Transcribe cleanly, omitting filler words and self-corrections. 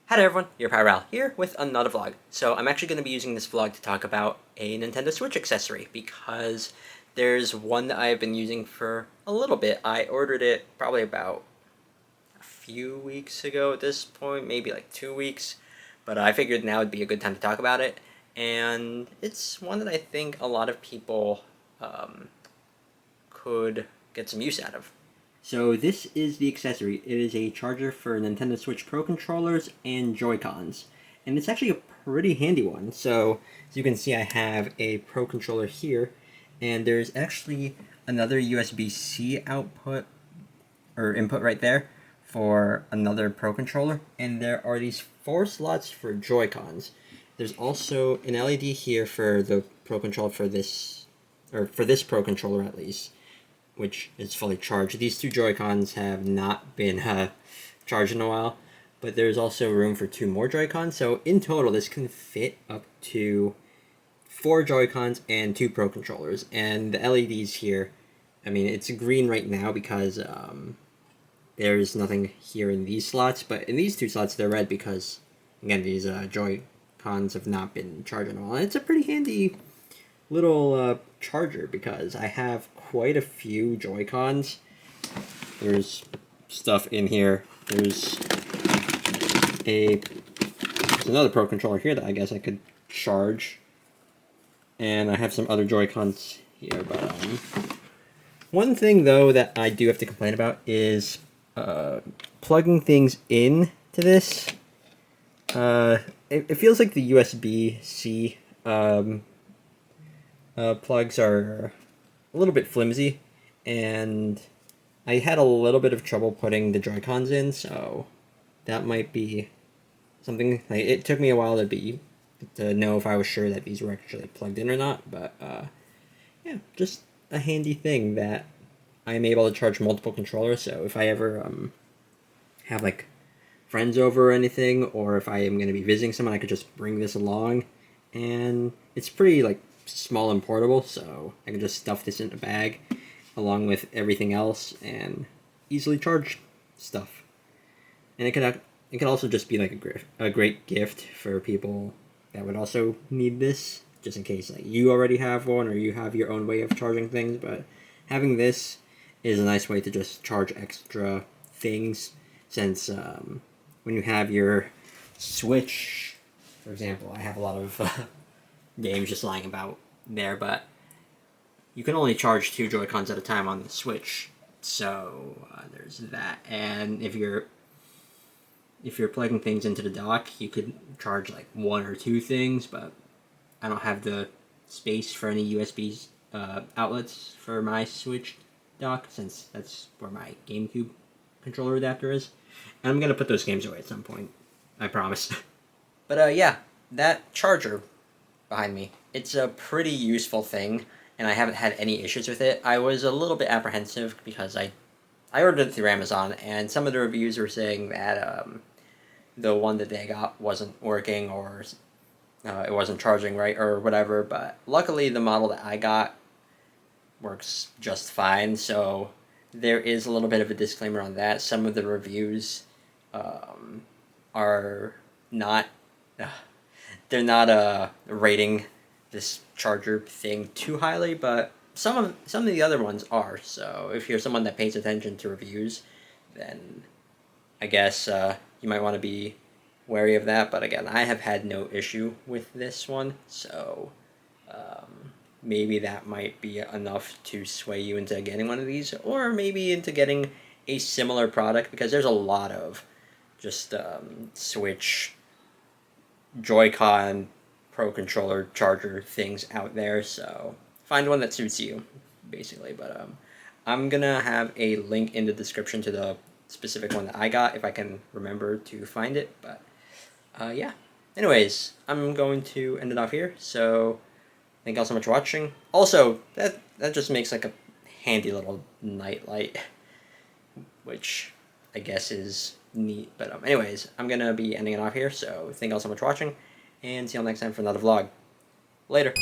Hi there everyone, your Pyral here with another vlog. So I'm actually going to be using this vlog to talk about a Nintendo Switch accessory because there's one that I've been using for a little bit. I ordered it probably about a few weeks ago at this point, maybe like 2 weeks, but I figured now would be a good time to talk about it. And it's one that I think a lot of people could get some use out of. So this is the accessory. It is a charger for Nintendo Switch Pro controllers and Joy-Cons. And it's actually a pretty handy one. So as you can see, I have a Pro controller here, and there's actually another USB-C output or input right there for another Pro controller. And there are these 4 slots for Joy-Cons. There's also an LED here for the Pro controller for this, or for this Pro controller at least, which is fully charged. These 2 Joy-Cons have not been charged in a while, but there's also room for 2 more Joy-Cons. So in total, this can fit up to 4 Joy-Cons and 2 Pro controllers. And the LEDs here, I mean, it's green right now because there's nothing here in these slots, but in these 2 slots, they're red because, again, these Joy-Cons have not been charged in a while. And it's a pretty handy little charger because I have quite a few Joy-Cons. There's stuff in here. There's another Pro controller here that I guess I could charge, and I have some other Joy-Cons here. But one thing though that I do have to complain about is plugging things in to this. It feels like the USB-C plugs are a little bit flimsy, and I had a little bit of trouble putting the Joy-Cons in, so that might be something. Like, it took me a while to know if I was sure that these were actually plugged in or not, but yeah, just a handy thing that I'm able to charge multiple controllers. So if I ever have like friends over or anything, or if I am going to be visiting someone, I could just bring this along, and it's pretty like small and portable, so I can just stuff this in a bag along with everything else and easily charge stuff. And it can also just be like a great gift for people that would also need this, just in case like you already have one or you have your own way of charging things. But having this is a nice way to just charge extra things, since when you have your Switch, for example, I have a lot of games just lying about there, but you can only charge 2 Joy-Cons at a time on the Switch, so there's that. And if you're plugging things into the dock, you could charge like 1 or 2 things, but I don't have the space for any USB outlets for my Switch dock, since that's where my GameCube controller adapter is. And I'm gonna put those games away at some point, I promise. But yeah, that charger behind me, it's a pretty useful thing, and I haven't had any issues with it. I was a little bit apprehensive because I ordered it through Amazon, and some of the reviews were saying that the one that they got wasn't working, or it wasn't charging right or whatever, but luckily the model that I got works just fine. So there is a little bit of a disclaimer on that. Some of the reviews are not they're not rating this charger thing too highly, but some of the other ones are. So if you're someone that pays attention to reviews, then I guess you might want to be wary of that. But again, I have had no issue with this one, so maybe that might be enough to sway you into getting one of these, or maybe into getting a similar product, because there's a lot of just Switch Joy-Con Pro controller charger things out there, so find one that suits you, basically. But I'm gonna have a link in the description to the specific one that I got, if I can remember to find it. But yeah, anyways, I'm going to end it off here, so thank you all so much for watching. Also, that just makes like a handy little night light, which I guess is neat. But anyways, I'm gonna be ending it off here, so thank you all so much for watching, and see you all next time for another vlog. Later.